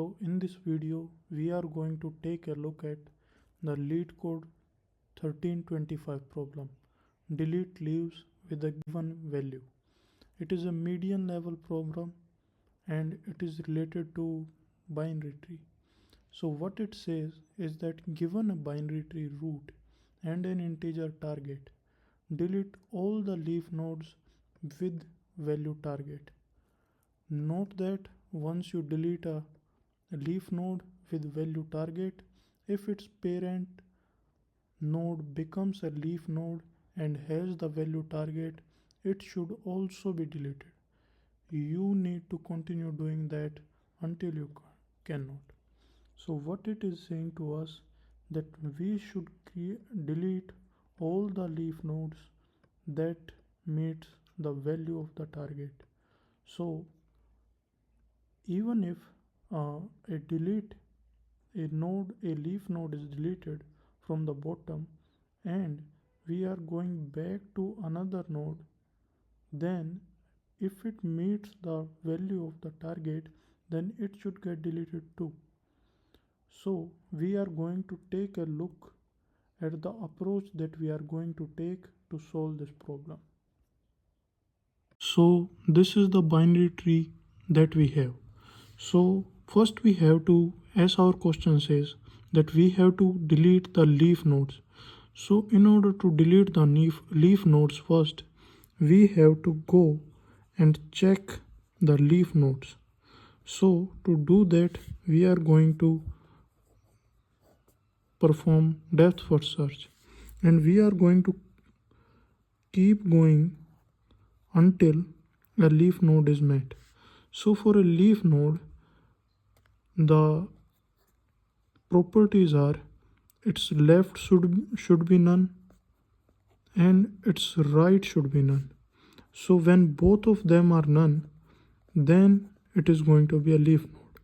So in this video, we are going to take a look at the Leetcode 1325 problem. Delete leaves with a given value. It is a median level problem and it is related to binary tree. So what it says is that given a binary tree root and an integer target, delete all the leaf nodes with value target. Note that once you delete a leaf node with value target, if its parent node becomes a leaf node and has the value target, it should also be deleted. You need to continue doing that until you cannot. So what it is saying to us that we should delete all the leaf nodes that meets the value of the target. So even if a delete a node a leaf node is deleted from the bottom and we are going back to another node, then if it meets the value of the target, then it should get deleted too. So we are going to take a look at the approach that we are going to take to solve this problem. So this is the binary tree that we have. So first we have to, as our question says, that we have to delete the leaf nodes. So in order to delete the leaf nodes first, we have to go and check the leaf nodes. So to do that, we are going to perform depth first search and we are going to keep going until a leaf node is met. So for a leaf node, the properties are its left should be none and its right should be none. So when both of them are none, then it is going to be a leaf node.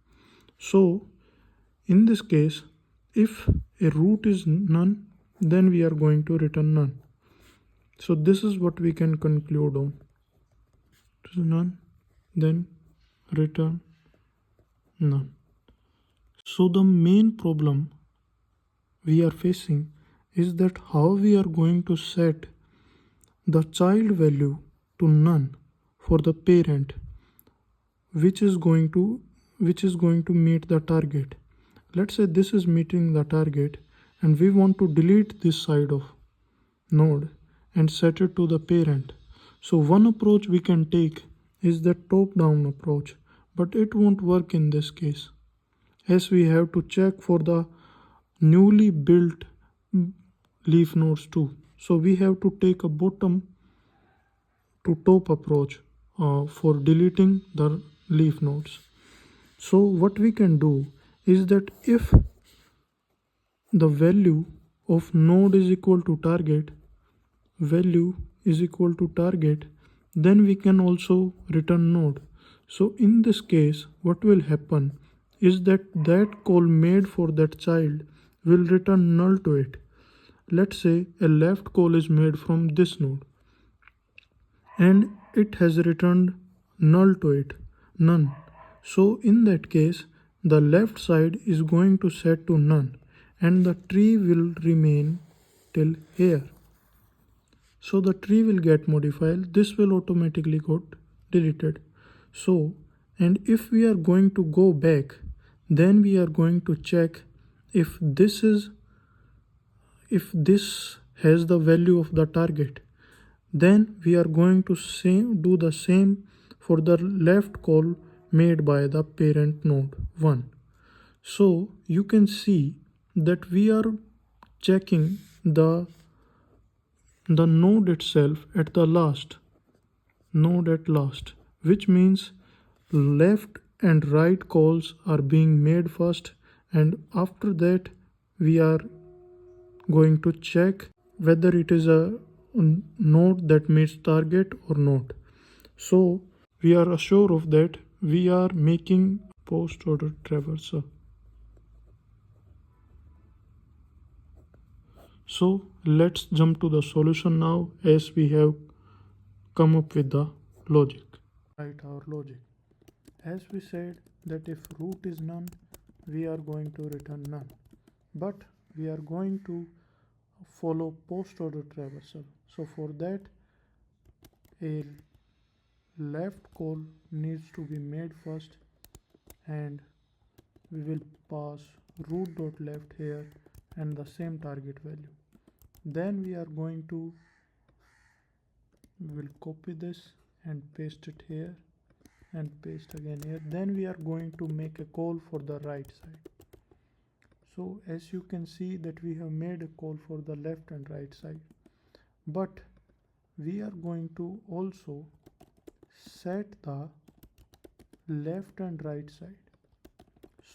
So in this case, if a root is none, then we are going to return none. So this is what we can conclude on. It is none, then return none. So the main problem we are facing is that how we are going to set the child value to none for the parent, which is going to meet the target. Let's say this is meeting the target and we want to delete this side of node and set it to the parent. So one approach we can take is the top-down approach, but it won't work in this case, as we have to check for the newly built leaf nodes too. So we have to take a bottom to top approach for deleting the leaf nodes. So what we can do is that if the value of node is equal to target, then we can also return node. So in this case, what will happen is that call made for that child will return null to it. Let's say a left call is made from this node and it has returned null to it, none. So in that case, the left side is going to set to none and the tree will remain till here. So the tree will get modified, this will automatically get deleted. So, and if we are going to go back, then we are going to check if this has the value of the target. Then we are going to do the same for the left call made by the parent node 1. So you can see that we are checking the node itself at the last, which means left and right calls are being made first, and after that we are going to check whether it is a node that meets target or not. So we are assured of that we are making post-order traversal. So let's jump to the solution now, as we have come up with the logic. Write our logic. As we said that if root is none, we are going to return none, but we are going to follow post order traversal. So for that, a left call needs to be made first, and we will pass root.left here and the same target value. Then we are going to we will copy this and paste it here and paste again here. Then we are going to make a call for the right side. So as you can see that we have made a call for the left and right side, but we are going to also set the left and right side.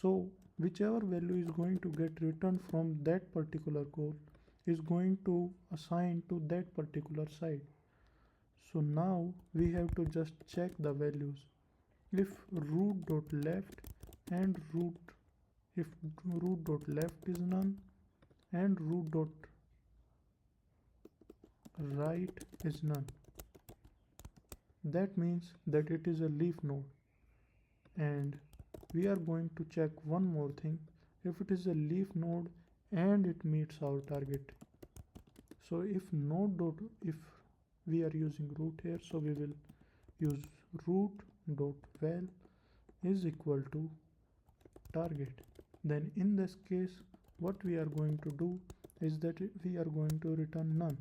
So whichever value is going to get returned from that particular call is going to assign to that particular side. So now we have to just check the values. If root.left and if root.left is none and root.right is none, that means that it is a leaf node. And we are going to check one more thing. If it is a leaf node and it meets our target. So if we are using root here, so we will use root.val is equal to target. Then in this case, what we are going to do is that we are going to return none.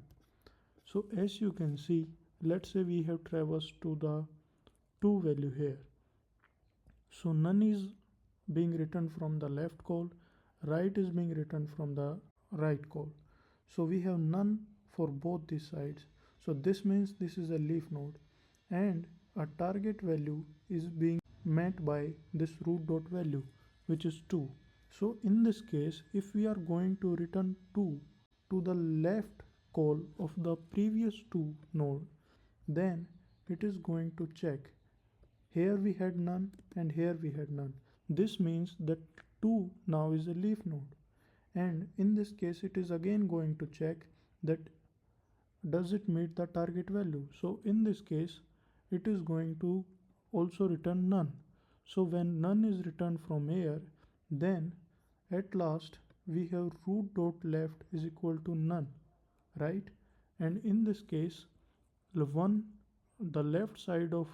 So as you can see, let's say we have traversed to the 2 value here. So none is being returned from the left call, right is being returned from the right call. So we have none for both these sides. So this means this is a leaf node, and a target value is being met by this root.value, which is 2. So in this case, if we are going to return 2 to the left call of the previous 2 node, then it is going to check. Here we had none and here we had none. This means that 2 now is a leaf node. And in this case, it is again going to check that does it meet the target value. So in this case, it is going to also return none. So when none is returned from here, then at last we have root.left is equal to none, right? And in this case, the left side of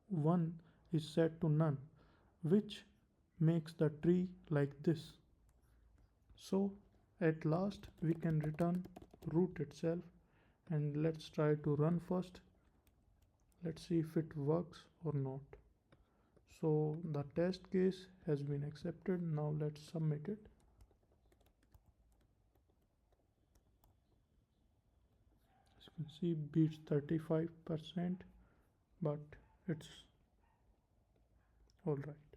1 is set to none, which makes the tree like this. So at last we can return root itself, and let's try to run first. Let's see if it works or not. So the test case has been accepted. Now let's submit it. As you can see, beats 35%, but it's all right.